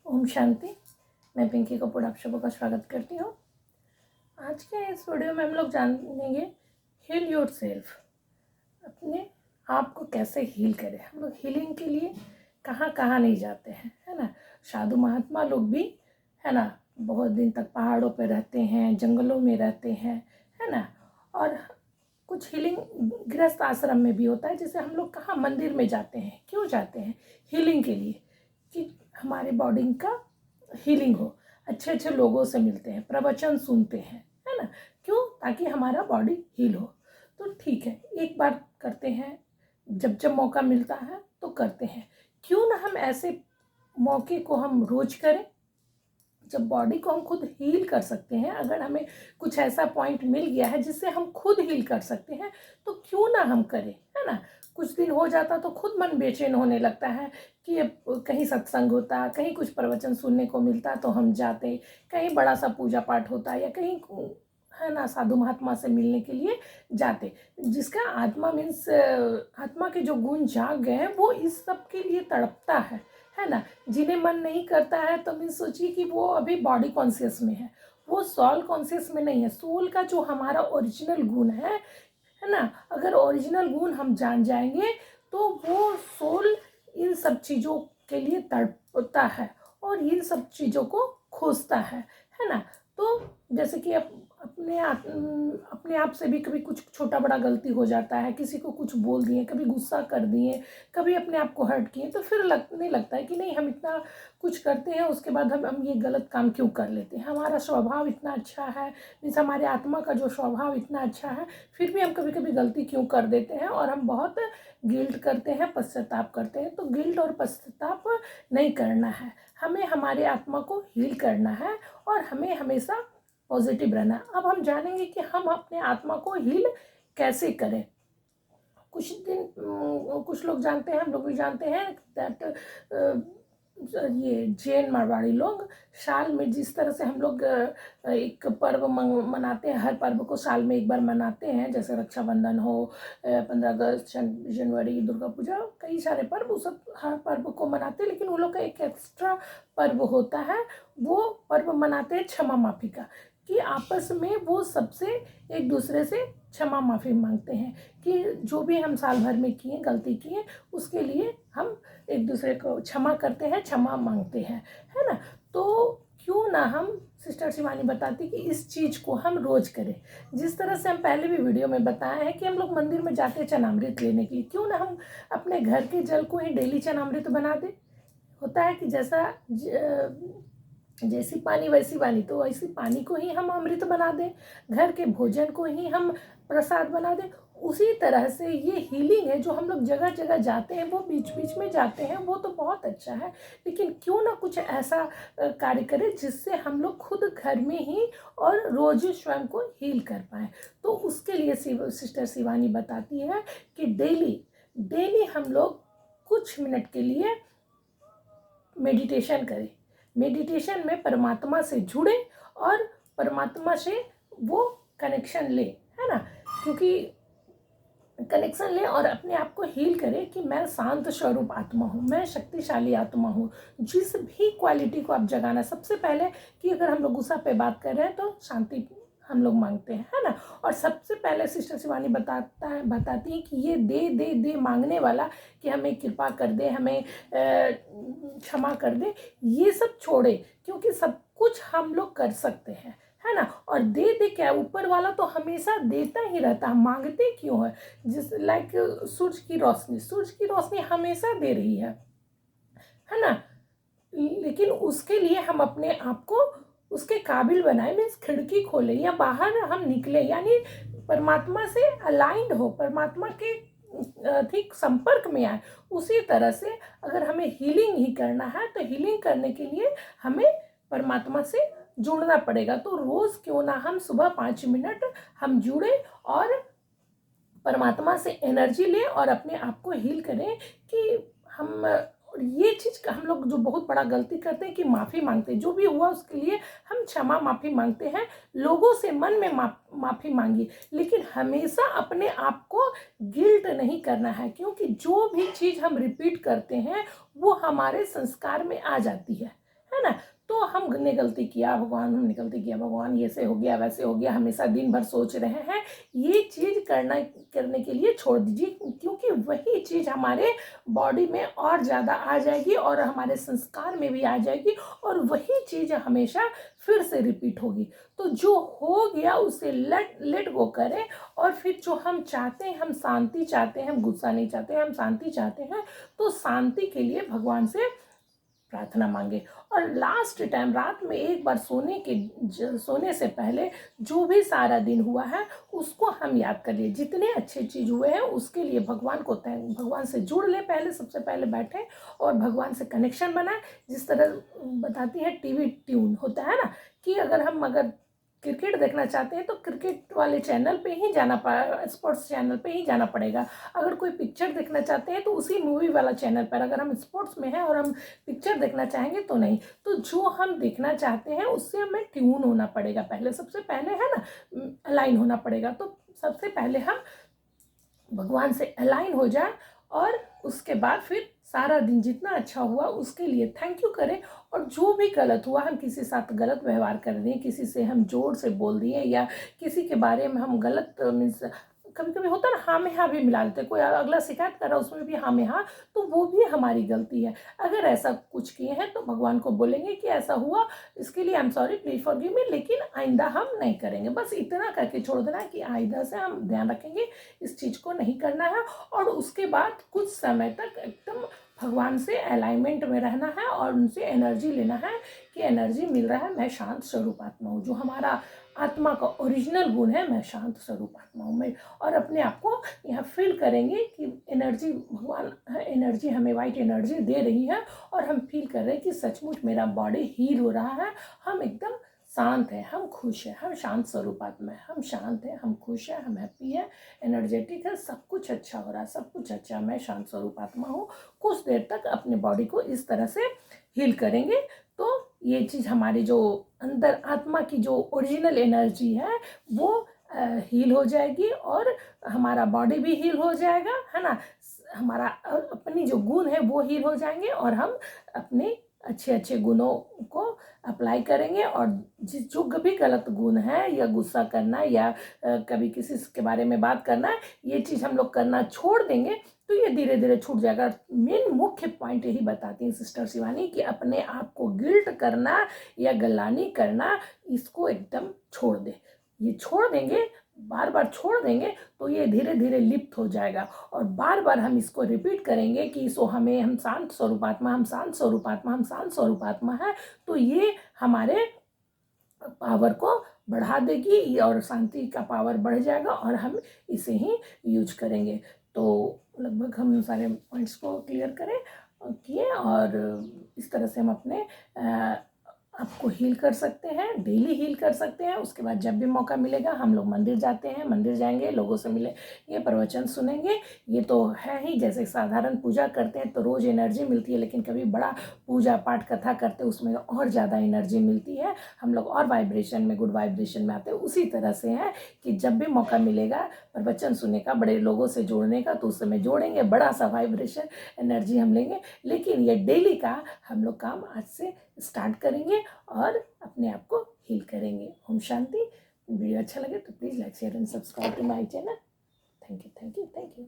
ओम शांति। मैं पिंकी कपूर आप सबों का स्वागत करती हूँ। आज के इस वीडियो में हम लोग जानेंगे हील योर सेल्फ, अपने आप को कैसे हील करें। हम लोग हीलिंग के लिए कहाँ कहाँ नहीं जाते हैं, है ना। साधु महात्मा लोग भी, है ना, बहुत दिन तक पहाड़ों पे रहते हैं, जंगलों में रहते हैं, है ना। और कुछ हीलिंग गृहस्थ आश्रम में भी होता है। जैसे हम लोग कहाँ मंदिर में जाते हैं, क्यों जाते हैं? हीलिंग के लिए, कि हमारे बॉडी का हीलिंग हो। अच्छे अच्छे लोगों से मिलते हैं, प्रवचन सुनते हैं, है ना। क्यों? ताकि हमारा बॉडी हील हो। तो ठीक है, एक बार करते हैं, जब जब मौका मिलता है तो करते हैं। क्यों ना हम ऐसे मौके को हम रोज करें, जब बॉडी को हम खुद हील कर सकते हैं। अगर हमें कुछ ऐसा पॉइंट मिल गया है जिससे हम खुद हील कर सकते हैं, तो क्यों ना हम करें, है ना। कुछ दिन हो जाता तो खुद मन बेचैन होने लगता है कि अब कहीं सत्संग होता, कहीं कुछ प्रवचन सुनने को मिलता तो हम जाते, कहीं बड़ा सा पूजा पाठ होता या कहीं, है ना, साधु महात्मा से मिलने के लिए जाते। जिसका आत्मा मीन्स आत्मा के जो गुण जाग गए हैं वो इस सब के लिए तड़पता है ना। जिन्हें मन नहीं करता है तो मीन्स सोचिए कि वो अभी बॉडी कॉन्शियस में है, वो सोल कॉन्शियस में नहीं है। सोल का जो हमारा ओरिजिनल गुण है ना, अगर ओरिजिनल गुण हम जान जाएंगे तो वो सोल इन सब चीज़ों के लिए तड़पता है और इन सब चीज़ों को खोजता है ना। तो जैसे कि अपने आप से भी कभी कुछ छोटा बड़ा गलती हो जाता है, किसी को कुछ बोल दिए, कभी गुस्सा कर दिए, कभी अपने आप को हर्ट किए, तो फिर लगने लगता है कि नहीं, हम इतना कुछ करते हैं उसके बाद हम ये गलत काम क्यों कर लेते हैं। हमारा स्वभाव इतना अच्छा है, मीन्स हमारे आत्मा का जो स्वभाव इतना अच्छा है, फिर भी हम कभी कभी गलती क्यों कर देते हैं और हम बहुत गिल्ट करते हैं, पश्चाताप करते हैं। तो गिल्ट और पश्चाताप नहीं करना है, हमें हमारे आत्मा को हील करना है और हमें हमेशा पॉजिटिव रहना। अब हम जानेंगे कि हम अपने आत्मा को हील कैसे करें। कुछ लोग जानते हैं, हम लोग भी जानते हैं दैट ये जैन मारवाड़ी लोग साल में जिस तरह से हम लोग एक पर्व मनाते हैं, हर पर्व को साल में एक बार मनाते हैं, जैसे रक्षाबंधन हो, 15 अगस्त, जनवरी, दुर्गा पूजा, कई सारे पर्व, उस सब हर पर्व को मनाते हैं। लेकिन वो लोग का एक एक्स्ट्रा पर्व होता है, वो पर्व मनाते हैं क्षमा माफी का, कि आपस में वो सबसे एक दूसरे से क्षमा माफ़ी मांगते हैं कि जो भी हम साल भर में किए, गलती किए, उसके लिए हम एक दूसरे को क्षमा करते हैं, क्षमा मांगते हैं, है ना। तो क्यों ना हम, सिस्टर शिवानी बताती कि इस चीज़ को हम रोज़ करें। जिस तरह से हम पहले भी वीडियो में बताया है कि हम लोग मंदिर में जाते हैं चनामृत लेने के लिए, क्यों ना हम अपने घर के जल को ही डेली चनामृत बना दें। होता है कि जैसी पानी वैसी वाणी, तो वैसी पानी को ही हम अमृत बना दें, घर के भोजन को ही हम प्रसाद बना दें। उसी तरह से ये हीलिंग है, जो हम लोग जगह जगह जाते हैं, वो बीच बीच में जाते हैं, वो तो बहुत अच्छा है, लेकिन क्यों ना कुछ ऐसा कार्य करें जिससे हम लोग खुद घर में ही और रोज स्वयं को हील कर पाएँ। तो उसके लिए सिस्टर शिवानी बताती है कि डेली हम लोग कुछ मिनट के लिए मेडिटेशन करें। मेडिटेशन में परमात्मा से जुड़े और परमात्मा से वो कनेक्शन ले, है ना। क्योंकि कनेक्शन ले और अपने आप को हील करे कि मैं शांत स्वरूप आत्मा हूँ, मैं शक्तिशाली आत्मा हूँ। जिस भी क्वालिटी को आप जगाना, सबसे पहले कि अगर हम लोग गुस्सा पे बात कर रहे हैं तो शांति हम लोग मांगते हैं, है ना। और सबसे पहले सिस्टर शिवानी बताती है कि ये दे मांगने वाला, कि हमें कृपा कर दे, हमें क्षमा कर दे, ये सब छोड़े, क्योंकि सब कुछ हम लोग कर सकते हैं, है ना। और दे क्या, ऊपर वाला तो हमेशा देता ही रहता है, मांगते क्यों है। जिस लाइक सूरज की रोशनी हमेशा दे रही है ना। लेकिन उसके लिए हम अपने आप को उसके काबिल बनाए, मीन्स खिड़की खोले या बाहर हम निकले, यानी परमात्मा से अलाइंड हो, परमात्मा के ठीक संपर्क में आए। उसी तरह से अगर हमें हीलिंग ही करना है तो हीलिंग करने के लिए हमें परमात्मा से जुड़ना पड़ेगा। तो रोज क्यों ना हम सुबह 5 मिनट हम जुड़े और परमात्मा से एनर्जी ले और अपने आप को हील करें। कि हम, और ये चीज़ हम लोग जो बहुत बड़ा गलती करते हैं कि माफ़ी मांगते हैं, जो भी हुआ उसके लिए हम क्षमा माफ़ी मांगते हैं, लोगों से मन में माफ़ी मांगी, लेकिन हमेशा अपने आप को गिल्ट नहीं करना है, क्योंकि जो भी चीज़ हम रिपीट करते हैं वो हमारे संस्कार में आ जाती है है ना। तो हमने गलती किया भगवान, हमने गलती किया भगवान, ये से हो गया वैसे हो गया, हमेशा दिन भर सोच रहे हैं, ये चीज़ करने के लिए छोड़ दीजिए, क्योंकि वही चीज़ हमारे बॉडी में और ज़्यादा आ जाएगी और हमारे संस्कार में भी आ जाएगी और वही चीज़ हमेशा फिर से रिपीट होगी। तो जो हो गया उसे लेट गो करें और फिर जो हम चाहते हैं, हम शांति चाहते हैं, हम गुस्सा नहीं चाहते हैं, हम शांति चाहते हैं, तो शांति के लिए भगवान से प्रार्थना मांगे। और लास्ट टाइम रात में एक बार सोने से पहले जो भी सारा दिन हुआ है उसको हम याद कर लिए, जितने अच्छे चीज़ हुए हैं उसके लिए भगवान से जुड़ ले। पहले सबसे पहले बैठे और भगवान से कनेक्शन बनाए। जिस तरह बताती है टीवी ट्यून होता है ना, कि अगर क्रिकेट देखना चाहते हैं तो क्रिकेट वाले चैनल पे ही स्पोर्ट्स चैनल पे ही जाना पड़ेगा। अगर कोई पिक्चर देखना चाहते हैं तो उसी मूवी वाला चैनल पर। अगर हम स्पोर्ट्स में हैं और हम पिक्चर देखना चाहेंगे तो नहीं। तो जो हम देखना चाहते हैं उससे हमें ट्यून होना पड़ेगा, पहले सबसे पहले है ना, अलाइन होना पड़ेगा। तो सबसे पहले हम भगवान से अलाइन हो जाए और उसके बाद फिर सारा दिन जितना अच्छा हुआ उसके लिए थैंक यू करें। और जो भी गलत हुआ, हम किसी साथ गलत व्यवहार कर दिए, किसी से हम जोर से बोल दिए या किसी के बारे में हम गलत मीन्स, कभी कभी होता है ना हाँ में हाँ भी मिला देते, कोई अगला शिकायत कर रहा है उसमें भी हाँ में हाँ, तो वो भी हमारी गलती है। अगर ऐसा कुछ किए हैं तो भगवान को बोलेंगे कि ऐसा हुआ, इसके लिए I am sorry, please forgive me, लेकिन आइंदा हम नहीं करेंगे। बस इतना करके छोड़ देना कि आइंदा से हम ध्यान रखेंगे, इस चीज़ को नहीं करना है। और उसके बाद कुछ समय तक एकदम भगवान से अलाइनमेंट में रहना है और उनसे एनर्जी लेना है कि एनर्जी मिल रहा है, मैं शांत स्वरूप आत्मा हूँ, जो हमारा आत्मा का ओरिजिनल गुण है, मैं शांत स्वरूप आत्मा हूँ मैं। और अपने आप को यहाँ फील करेंगे कि एनर्जी, भगवान एनर्जी हमें वाइट एनर्जी दे रही है और हम फील कर रहे हैं कि सचमुच मेरा बॉडी हील हो रहा है, हम एकदम शांत है, हम खुश है, हम शांत स्वरूप आत्मा है, हम शांत है, हम खुश है, हम हैप्पी है, एनर्जेटिक है, सब कुछ अच्छा हो रहा है, सब कुछ अच्छा, मैं शांत स्वरूप आत्मा हूँ। कुछ देर तक अपने बॉडी को इस तरह से हील करेंगे तो ये चीज़ हमारी जो अंदर आत्मा की जो ओरिजिनल एनर्जी है वो हील हो जाएगी और हमारा बॉडी भी हील हो जाएगा, है ना। हमारा अपनी जो गुण है वो हील हो जाएंगे और हम अपने अच्छे अच्छे गुणों को अप्लाई करेंगे। और जो भी गलत गुण है या गुस्सा करना या कभी किसी के बारे में बात करना, ये चीज़ हम लोग करना छोड़ देंगे तो ये धीरे धीरे छूट जाएगा। मेन मुख्य पॉइंट यही बताती हैं सिस्टर शिवानी कि अपने आप को गिल्ट करना या गलानी करना, इसको एकदम छोड़ दे। ये छोड़ देंगे, बार बार छोड़ देंगे तो ये धीरे धीरे लिप्त हो जाएगा। और बार बार हम इसको रिपीट करेंगे कि सो हम शांत स्वरूपात्मा, हम शांत स्वरूपात्मा, हम शांत स्वरूपात्मा है। तो ये हमारे पावर को बढ़ा देगी और शांति का पावर बढ़ जाएगा और हम इसे ही यूज करेंगे। तो लगभग हम सारे पॉइंट्स को क्लियर किए और इस तरह से हम अपने आपको हील कर सकते हैं, डेली हील कर सकते हैं। उसके बाद जब भी मौका मिलेगा हम लोग मंदिर जाते हैं, मंदिर जाएंगे, लोगों से मिलेंगे, प्रवचन सुनेंगे। ये तो है ही, जैसे साधारण पूजा करते हैं तो रोज़ एनर्जी मिलती है, लेकिन कभी बड़ा पूजा पाठ कथा करते हैं उसमें और ज़्यादा एनर्जी मिलती है, हम लोग और वाइब्रेशन में, गुड वाइब्रेशन में आते हैं। उसी तरह से है कि जब भी मौका मिलेगा प्रवचन सुनने का, बड़े लोगों से जोड़ने का, तो उस समय जोड़ेंगे, बड़ा सा वाइब्रेशन एनर्जी हम लेंगे। लेकिन ये डेली का हम लोग काम आज से स्टार्ट करेंगे और अपने आप को हील करेंगे। ओम शांति। वीडियो अच्छा लगे तो please like share and subscribe to my channel. Thank you, thank you, thank you.